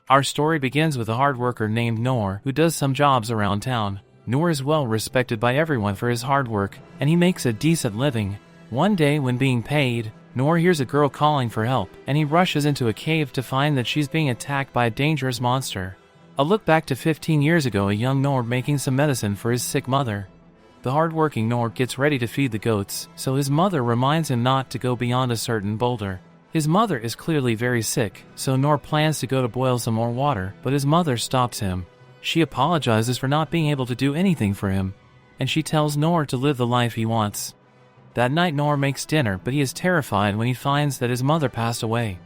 Our story begins with a hard worker named Noor who does some jobs around town. Noor is well respected by everyone for his hard work, and he makes a decent living. One day when being paid, Noor hears a girl calling for help, and he rushes into a cave to find that she's being attacked by a dangerous monster. A look back to 15 years ago, a young Noor making some medicine for his sick mother. The hard-working Noor gets ready to feed the goats, so his mother reminds him not to go beyond a certain boulder. His mother is clearly very sick, so Noor plans to go to boil some more water, but his mother stops him. She apologizes for not being able to do anything for him, and she tells Noor to live the life he wants. That night Noor makes dinner, but he is terrified when he finds that his mother passed away.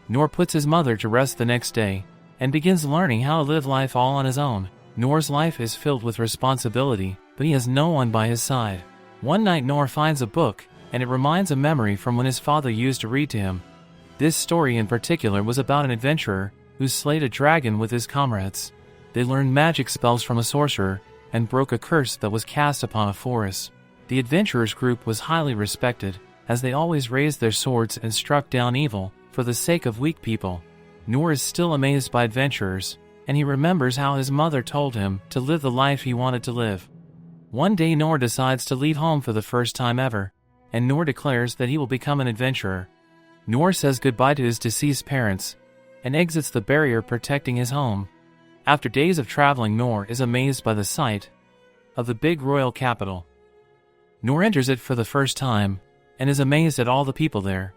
Noor puts his mother to rest the next day, and begins learning how to live life all on his own. Noor's life is filled with responsibility, but he has no one by his side. One night Noor finds a book, and it reminds a memory from when his father used to read to him. This story in particular was about an adventurer who slayed a dragon with his comrades. They learned magic spells from a sorcerer, and broke a curse that was cast upon a forest. The adventurers group was highly respected, as they always raised their swords and struck down evil, for the sake of weak people. Noor is still amazed by adventurers, and he remembers how his mother told him to live the life he wanted to live. One day Noor decides to leave home for the first time ever, and Noor declares that he will become an adventurer. Noor says goodbye to his deceased parents, and exits the barrier protecting his home. After days of traveling, Noor is amazed by the sight of the big royal capital. Noor enters it for the first time, and is amazed at all the people there.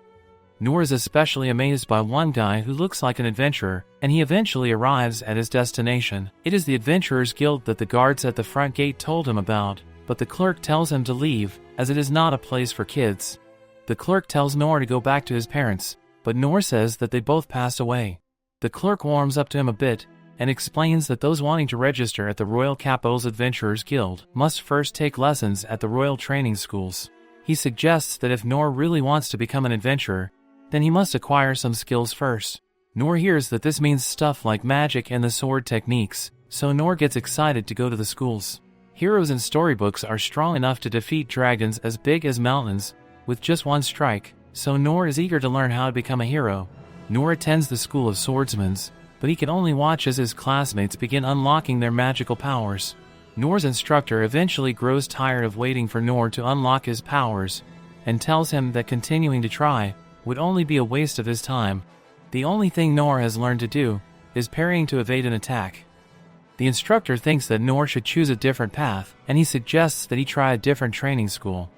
Noor is especially amazed by one guy who looks like an adventurer, and he eventually arrives at his destination. It is the Adventurers Guild that the guards at the front gate told him about, but the clerk tells him to leave, as it is not a place for kids. The clerk tells Noor to go back to his parents, but Noor says that they both passed away. The clerk warms up to him a bit, and explains that those wanting to register at the Royal Capital's Adventurers Guild must first take lessons at the Royal Training Schools. He suggests that if Noor really wants to become an adventurer, then he must acquire some skills first. Noor hears that this means stuff like magic and the sword techniques, so Noor gets excited to go to the schools. Heroes in storybooks are strong enough to defeat dragons as big as mountains with just one strike, so Noor is eager to learn how to become a hero. Noor attends the School of Swordsmans, but he can only watch as his classmates begin unlocking their magical powers. Noor's instructor eventually grows tired of waiting for Noor to unlock his powers, and tells him that continuing to try would only be a waste of his time. The only thing Noor has learned to do is parrying to evade an attack. The instructor thinks that Noor should choose a different path, and he suggests that he try a different training school.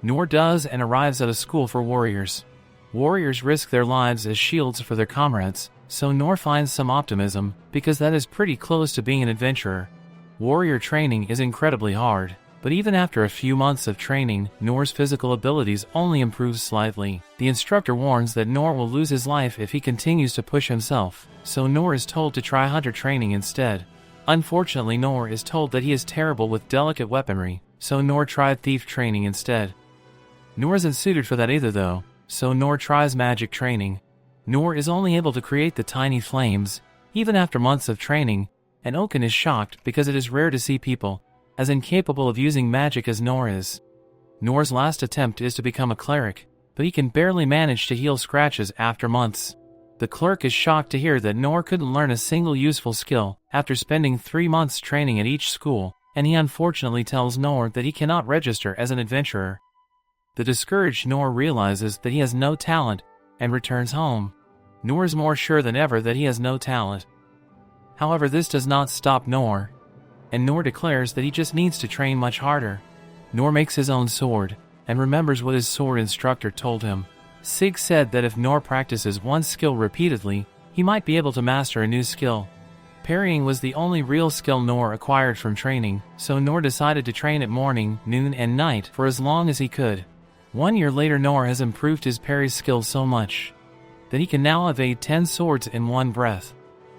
Noor does and arrives at a school for warriors. Warriors risk their lives as shields for their comrades, so Noor finds some optimism, because that is pretty close to being an adventurer. Warrior training is incredibly hard, but even after a few months of training, Noor's physical abilities only improve slightly. The instructor warns that Noor will lose his life if he continues to push himself, so Noor is told to try hunter training instead. Unfortunately, Noor is told that he is terrible with delicate weaponry, so Noor tried thief training instead. Noor isn't suited for that either though, so Noor tries magic training. Noor is only able to create the tiny flames, even after months of training, and Oken is shocked because it is rare to see people as incapable of using magic as Noor is. Noor's last attempt is to become a cleric, but he can barely manage to heal scratches after months. The clerk is shocked to hear that Noor couldn't learn a single useful skill after spending 3 months training at each school, and he unfortunately tells Noor that he cannot register as an adventurer. The discouraged Noor realizes that he has no talent and returns home. Noor is more sure than ever that he has no talent. However, this does not stop Noor, and Noor declares that he just needs to train much harder. Noor makes his own sword, and remembers what his sword instructor told him. Sig said that if Noor practices one skill repeatedly, he might be able to master a new skill. Parrying was the only real skill Noor acquired from training, so Noor decided to train at morning, noon, and night for as long as he could. 1 year later, Noor has improved his parry skill so much that he can now evade 10 swords in one breath.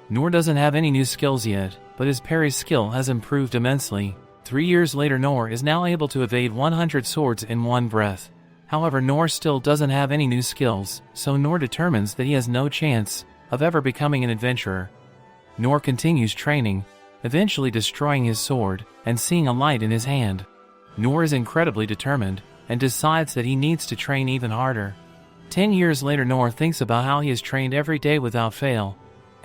Noor doesn't have any new skills yet, but his parry skill has improved immensely. 3 years later, Noor is now able to evade 100 swords in one breath. However, Noor still doesn't have any new skills, so Noor determines that he has no chance of ever becoming an adventurer. Noor continues training, eventually destroying his sword and seeing a light in his hand. Noor is incredibly determined and decides that he needs to train even harder. 10 years later, Noor thinks about how he has trained every day without fail,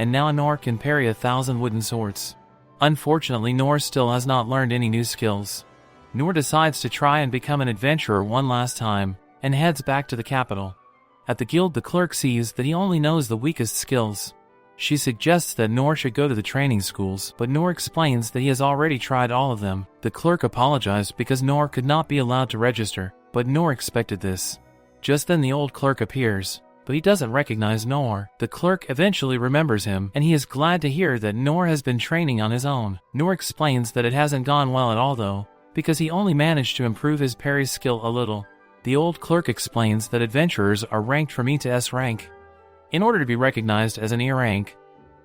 and now Nor can parry 1,000 wooden swords. Unfortunately, Nor still has not learned any new skills. Nor decides to try and become an adventurer one last time, and heads back to the capital. At the guild, the clerk sees that he only knows the weakest skills. She suggests that Nor should go to the training schools, but Nor explains that he has already tried all of them. The clerk apologized because Nor could not be allowed to register, but Nor expected this. Just then the old clerk appears, but he doesn't recognize Nor. The clerk eventually remembers him, and he is glad to hear that Nor has been training on his own. Nor explains that it hasn't gone well at all though, because he only managed to improve his parry skill a little. The old clerk explains that adventurers are ranked from E to S rank. In order to be recognized as an E rank,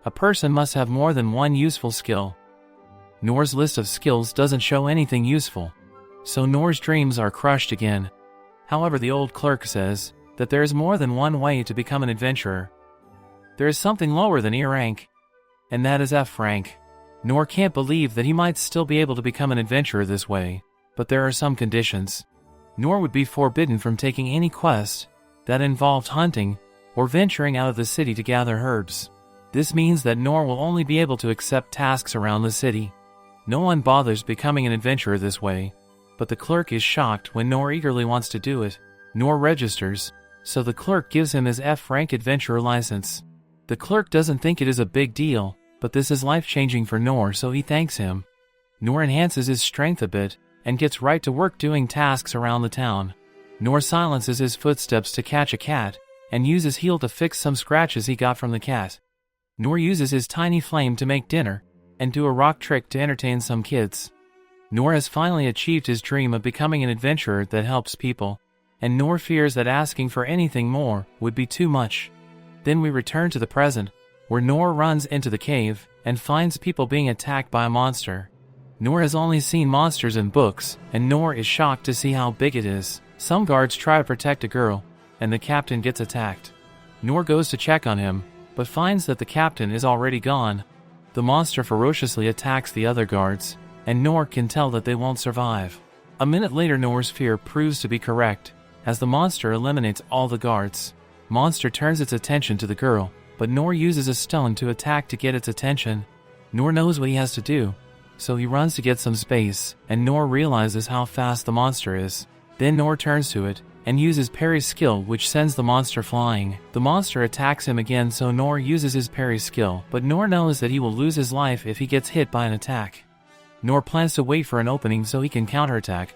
a person must have more than one useful skill. Nor's list of skills doesn't show anything useful, so Nor's dreams are crushed again. However, the old clerk says that there is more than one way to become an adventurer. There is something lower than E rank, and that is F rank. Nor can't believe that he might still be able to become an adventurer this way, but there are some conditions. Nor would be forbidden from taking any quest that involved hunting or venturing out of the city to gather herbs. This means that Nor will only be able to accept tasks around the city. No one bothers becoming an adventurer this way, but the clerk is shocked when Nor eagerly wants to do it. Nor registers, so the clerk gives him his F-rank adventurer license. The clerk doesn't think it is a big deal, but this is life-changing for Nor, so he thanks him. Nor enhances his strength a bit and gets right to work doing tasks around the town. Nor silences his footsteps to catch a cat and uses heel to fix some scratches he got from the cat. Nor uses his tiny flame to make dinner and do a rock trick to entertain some kids. Nor has finally achieved his dream of becoming an adventurer that helps people, and Nor fears that asking for anything more would be too much. Then we return to the present, where Nor runs into the cave and finds people being attacked by a monster. Nor has only seen monsters in books, and Nor is shocked to see how big it is. Some guards try to protect a girl, and the captain gets attacked. Nor goes to check on him, but finds that the captain is already gone. The monster ferociously attacks the other guards, and Nor can tell that they won't survive. A minute later, Nor's fear proves to be correct, as the monster eliminates all the guards. Monster turns its attention to the girl, but Nor uses a stone to attack to get its attention. Nor knows what he has to do, so he runs to get some space, and Nor realizes how fast the monster is. Then Nor turns to it and uses parry skill, which sends the monster flying. The monster attacks him again, so Nor uses his parry skill, but Nor knows that he will lose his life if he gets hit by an attack. Nor plans to wait for an opening so he can counterattack,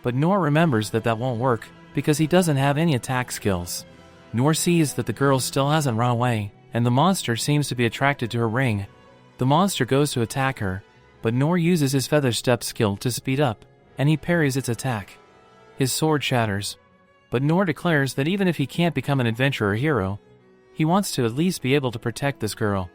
but Nor remembers that that won't work because he doesn't have any attack skills. Nor sees that the girl still hasn't run away, and the monster seems to be attracted to her ring. The monster goes to attack her, but Nor uses his feather step skill to speed up, and he parries its attack. His sword shatters, but Nor declares that even if he can't become an adventurer hero, he wants to at least be able to protect this girl.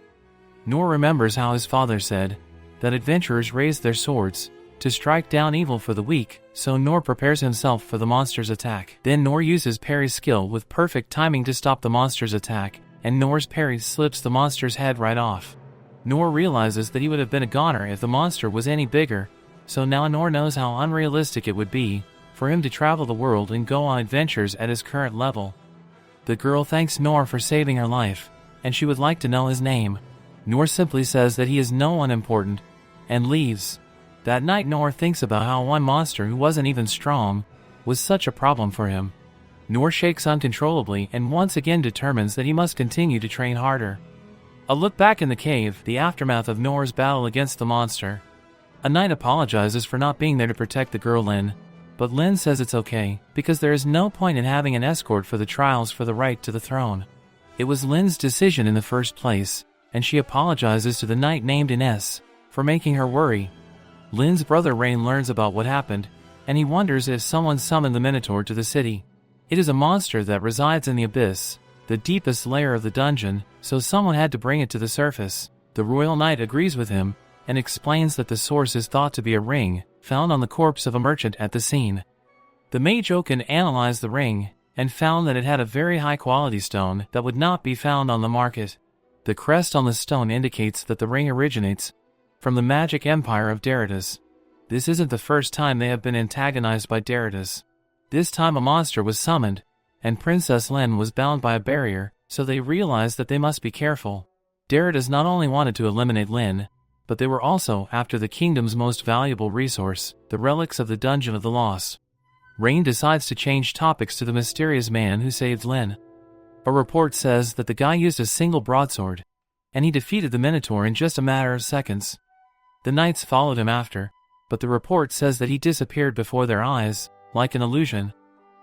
Nor remembers how his father said that adventurers raise their swords to strike down evil for the weak, so Nor prepares himself for the monster's attack. Then Nor uses parry skill with perfect timing to stop the monster's attack, and Nor's parry slips the monster's head right off. Nor realizes that he would have been a goner if the monster was any bigger, so now Nor knows how unrealistic it would be for him to travel the world and go on adventures at his current level. The girl thanks Nor for saving her life, and she would like to know his name. Nor simply says that he is no one important, and leaves. That night Nor thinks about how one monster who wasn't even strong was such a problem for him. Nor shakes uncontrollably and once again determines that he must continue to train harder. A look back in the cave, the aftermath of Nor's battle against the monster. A knight apologizes for not being there to protect the girl Lin, but Lin says it's okay, because there is no point in having an escort for the trials for the right to the throne. It was Lin's decision in the first place, and she apologizes to the knight named Ines for making her worry. Lin's brother Rain learns about what happened, and he wonders if someone summoned the Minotaur to the city. It is a monster that resides in the abyss, the deepest layer of the dungeon, so someone had to bring it to the surface. The royal knight agrees with him, and explains that the source is thought to be a ring found on the corpse of a merchant at the scene. The mage Oken analyzed the ring, and found that it had a very high-quality stone that would not be found on the market. The crest on the stone indicates that the ring originates from the magic empire of Deridas. This isn't the first time they have been antagonized by Deridas. This time a monster was summoned, and Princess Len was bound by a barrier, so they realized that they must be careful. Deridas not only wanted to eliminate Lin, but they were also after the kingdom's most valuable resource, the relics of the Dungeon of the Lost. Rain decides to change topics to the mysterious man who saved Lin. A report says that the guy used a single broadsword, and he defeated the Minotaur in just a matter of seconds. The knights followed him after, but the report says that he disappeared before their eyes, like an illusion.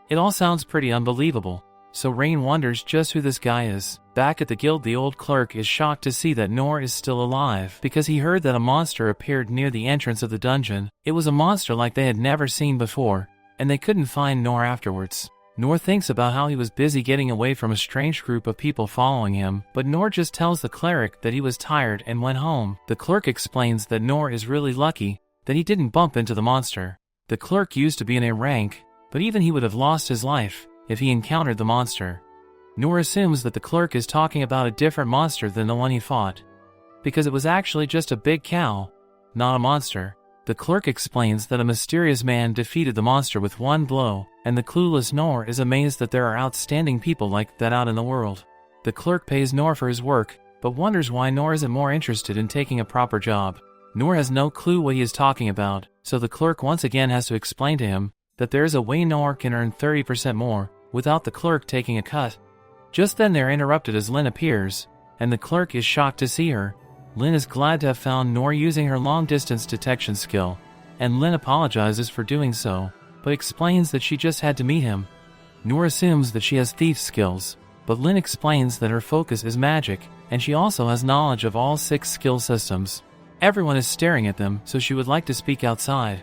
It all sounds pretty unbelievable, so Rain wonders just who this guy is. Back at the guild, the old clerk is shocked to see that Noor is still alive because he heard that a monster appeared near the entrance of the dungeon. It was a monster like they had never seen before, and they couldn't find Noor afterwards. Noor thinks about how he was busy getting away from a strange group of people following him, but Noor just tells the cleric that he was tired and went home. The clerk explains that Noor is really lucky that he didn't bump into the monster. The clerk used to be in A rank, but even he would have lost his life if he encountered the monster. Noor assumes that the clerk is talking about a different monster than the one he fought, because it was actually just a big cow, not a monster. The clerk explains that a mysterious man defeated the monster with one blow, and the clueless Noor is amazed that there are outstanding people like that out in the world. The clerk pays Noor for his work, but wonders why Noor isn't more interested in taking a proper job. Noor has no clue what he is talking about, so the clerk once again has to explain to him that there is a way Noor can earn 30% more without the clerk taking a cut. Just then they're interrupted as Lin appears, and the clerk is shocked to see her. Lin is glad to have found Noor using her long-distance detection skill, and Lin apologizes for doing so, but explains that she just had to meet him. Noor assumes that she has thief skills, but Lin explains that her focus is magic, and she also has knowledge of all 6 skill systems. Everyone is staring at them, so she would like to speak outside.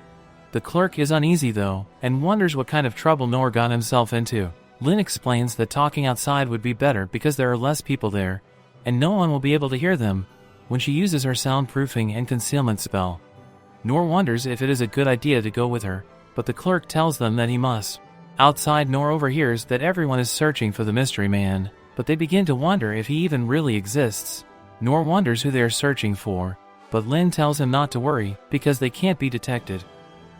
The clerk is uneasy though, and wonders what kind of trouble Noor got himself into. Lin explains that talking outside would be better because there are less people there, and no one will be able to hear them when she uses her soundproofing and concealment spell. Noor wonders if it is a good idea to go with her, but the clerk tells them that he must. Outside, Noor overhears that everyone is searching for the mystery man, but they begin to wonder if he even really exists. Noor wonders who they are searching for, but Lin tells him not to worry because they can't be detected.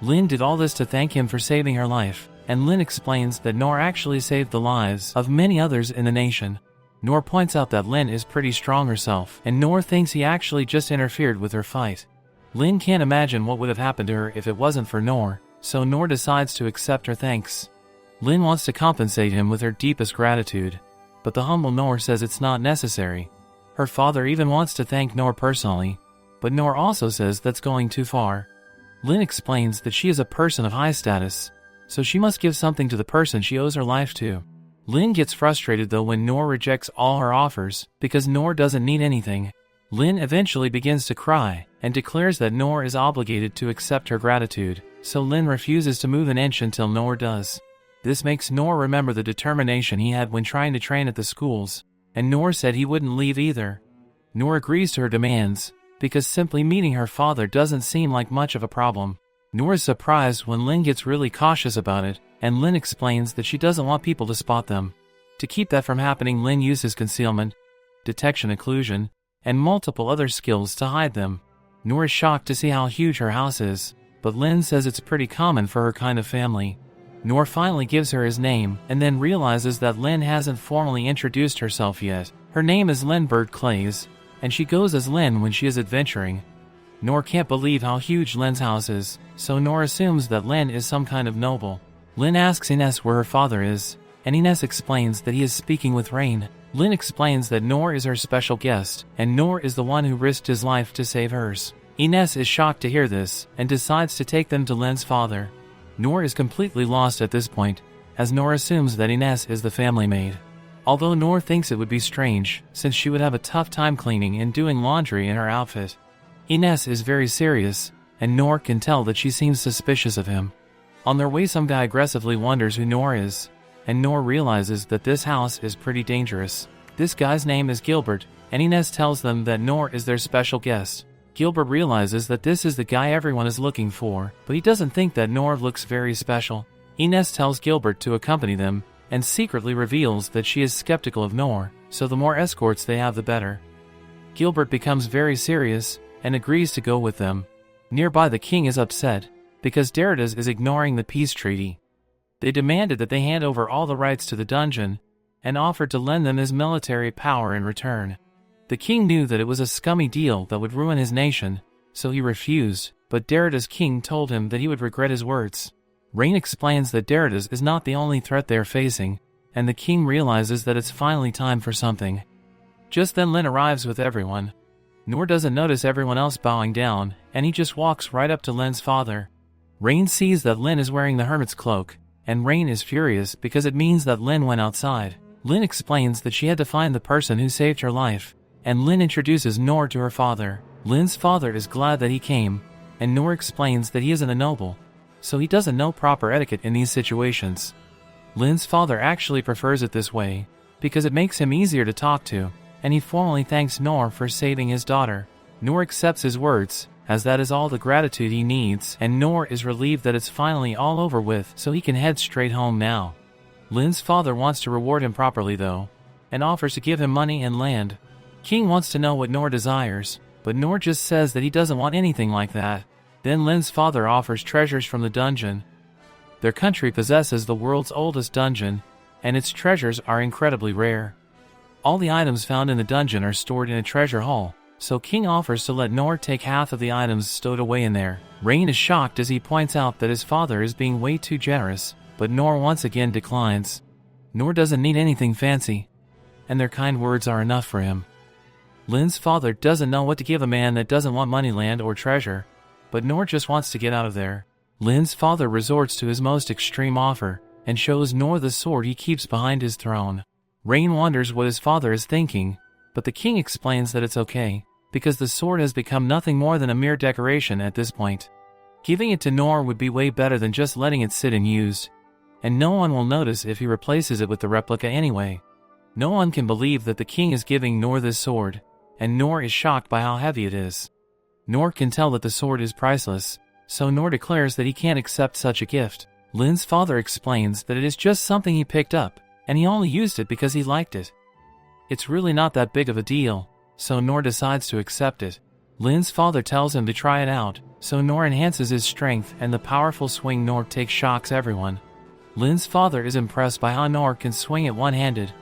Lin did all this to thank him for saving her life, and Lin explains that Noor actually saved the lives of many others in the nation. Noor points out that Lin is pretty strong herself, and Noor thinks he actually just interfered with her fight. Lin can't imagine what would have happened to her if it wasn't for Noor, so Noor decides to accept her thanks. Lin wants to compensate him with her deepest gratitude, but the humble Noor says it's not necessary. Her father even wants to thank Noor personally, but Noor also says that's going too far. Lin explains that she is a person of high status, so she must give something to the person she owes her life to. Lin gets frustrated though when Noor rejects all her offers because Noor doesn't need anything. Lin eventually begins to cry and declares that Noor is obligated to accept her gratitude, so Lin refuses to move an inch until Noor does. This makes Noor remember the determination he had when trying to train at the schools, and Noor said he wouldn't leave either. Noor agrees to her demands because simply meeting her father doesn't seem like much of a problem. Noor is surprised when Lin gets really cautious about it, and Lin explains that she doesn't want people to spot them. To keep that from happening, Lin uses concealment, detection occlusion, and multiple other skills to hide them. Noor is shocked to see how huge her house is, but Lin says it's pretty common for her kind of family. Noor finally gives her his name, and then realizes that Lin hasn't formally introduced herself yet. Her name is Linbird Clays, and she goes as Lin when she is adventuring. Noor can't believe how huge Lin's house is, so Noor assumes that Lin is some kind of noble. Lin asks Ines where her father is, and Ines explains that he is speaking with Rain. Lin explains that Noor is her special guest, and Noor is the one who risked his life to save hers. Ines is shocked to hear this, and decides to take them to Lin's father. Noor is completely lost at this point, as Noor assumes that Ines is the family maid. Although Noor thinks it would be strange, since she would have a tough time cleaning and doing laundry in her outfit. Ines is very serious, and Noor can tell that she seems suspicious of him. On their way, some guy aggressively wonders who Noor is, and Noor realizes that this house is pretty dangerous. This guy's name is Gilbert, and Ines tells them that Noor is their special guest. Gilbert realizes that this is the guy everyone is looking for, but he doesn't think that Noor looks very special. Ines tells Gilbert to accompany them, and secretly reveals that she is skeptical of Noor, so the more escorts they have the better. Gilbert becomes very serious, and agrees to go with them. Nearby, the king is upset, because Deridas is ignoring the peace treaty. They demanded that they hand over all the rights to the dungeon, and offered to lend them his military power in return. The king knew that it was a scummy deal that would ruin his nation, so he refused, but Derrida's king told him that he would regret his words. Rain explains that Derrida's is not the only threat they're facing, and the king realizes that it's finally time for something. Just then Lin arrives with everyone. Noor doesn't notice everyone else bowing down, and he just walks right up to Lin's father. Rain sees that Lin is wearing the hermit's cloak, and Rain is furious because it means that Lin went outside. Lin explains that she had to find the person who saved her life, and Lin introduces Noor to her father. Lin's father is glad that he came, and Noor explains that he isn't a noble, so he doesn't know proper etiquette in these situations. Lin's father actually prefers it this way, because it makes him easier to talk to, and he formally thanks Noor for saving his daughter. Noor accepts his words, as that is all the gratitude he needs, and Noor is relieved that it's finally all over with, so he can head straight home now. Lin's father wants to reward him properly though, and offers to give him money and land. King wants to know what Noor desires, but Noor just says that he doesn't want anything like that. Then Lin's father offers treasures from the dungeon. Their country possesses the world's oldest dungeon, and its treasures are incredibly rare. All the items found in the dungeon are stored in a treasure hall, so King offers to let Noor take half of the items stowed away in there. Rain is shocked as he points out that his father is being way too generous, but Noor once again declines. Noor doesn't need anything fancy, and their kind words are enough for him. Lin's father doesn't know what to give a man that doesn't want money, land, or treasure, but Noor just wants to get out of there. Lin's father resorts to his most extreme offer, and shows Noor the sword he keeps behind his throne. Rain wonders what his father is thinking, but the king explains that it's okay, because the sword has become nothing more than a mere decoration at this point. Giving it to Noor would be way better than just letting it sit unused, and no one will notice if he replaces it with the replica anyway. No one can believe that the king is giving Noor this sword, and Noor is shocked by how heavy it is. Noor can tell that the sword is priceless, so Noor declares that he can't accept such a gift. Lin's father explains that it is just something he picked up, and he only used it because he liked it. It's really not that big of a deal, so Noor decides to accept it. Lin's father tells him to try it out, so Noor enhances his strength, and the powerful swing Noor takes shocks everyone. Lin's father is impressed by how Noor can swing it one-handed,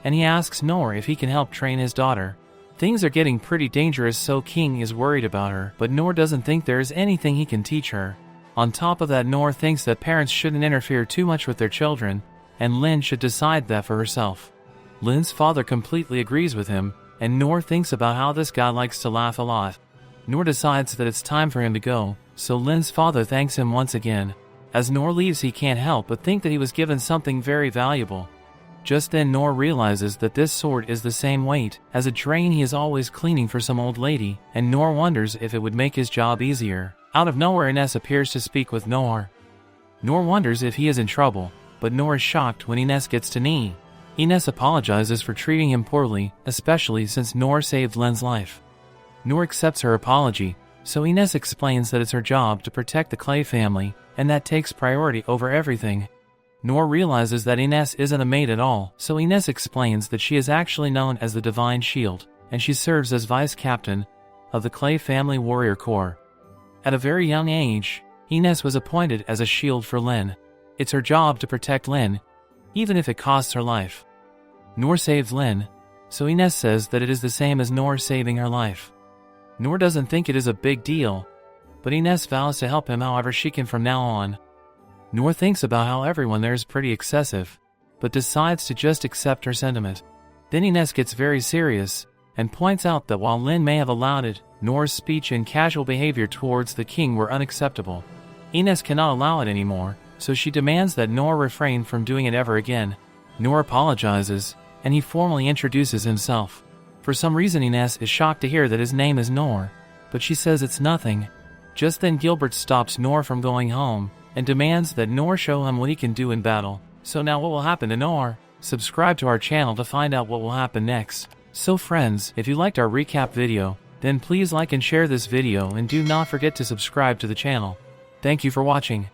and he asks Noor if he can help train his daughter. Things are getting pretty dangerous, so King is worried about her, but Noor doesn't think there is anything he can teach her. On top of that, Noor thinks that parents shouldn't interfere too much with their children, and Lin should decide that for herself. Lin's father completely agrees with him, and Noor thinks about how this guy likes to laugh a lot. Noor decides that it's time for him to go, so Lin's father thanks him once again. As Noor leaves, he can't help but think that he was given something very valuable. Just then Noor realizes that this sword is the same weight as a drain he is always cleaning for some old lady, and Noor wonders if it would make his job easier. Out of nowhere, Ines appears to speak with Noor. Noor wonders if he is in trouble, but Noor is shocked when Ines gets to knee. Ines apologizes for treating him poorly, especially since Noor saved Len's life. Noor accepts her apology, so Ines explains that it's her job to protect the Clay family, and that takes priority over everything. Noor realizes that Ines isn't a maid at all, so Ines explains that she is actually known as the Divine Shield, and she serves as vice captain of the Clay family warrior corps. At a very young age, Ines was appointed as a shield for Lin. It's her job to protect Lin, even if it costs her life. Noor saves Lin, so Ines says that it is the same as Noor saving her life. Noor doesn't think it is a big deal, but Ines vows to help him however she can from now on. Noor thinks about how everyone there is pretty excessive, but decides to just accept her sentiment. Then Ines gets very serious, and points out that while Lin may have allowed it, Noor's speech and casual behavior towards the king were unacceptable. Ines cannot allow it anymore, so she demands that Noor refrain from doing it ever again. Noor apologizes, and he formally introduces himself. For some reason Ines is shocked to hear that his name is Noor, but she says it's nothing. Just then Gilbert stops Noor from going home, and demands that Noor show him what he can do in battle. So now what will happen to Noor? Subscribe to our channel to find out what will happen next. So friends, if you liked our recap video, then please like and share this video, and do not forget to subscribe to the channel. Thank you for watching.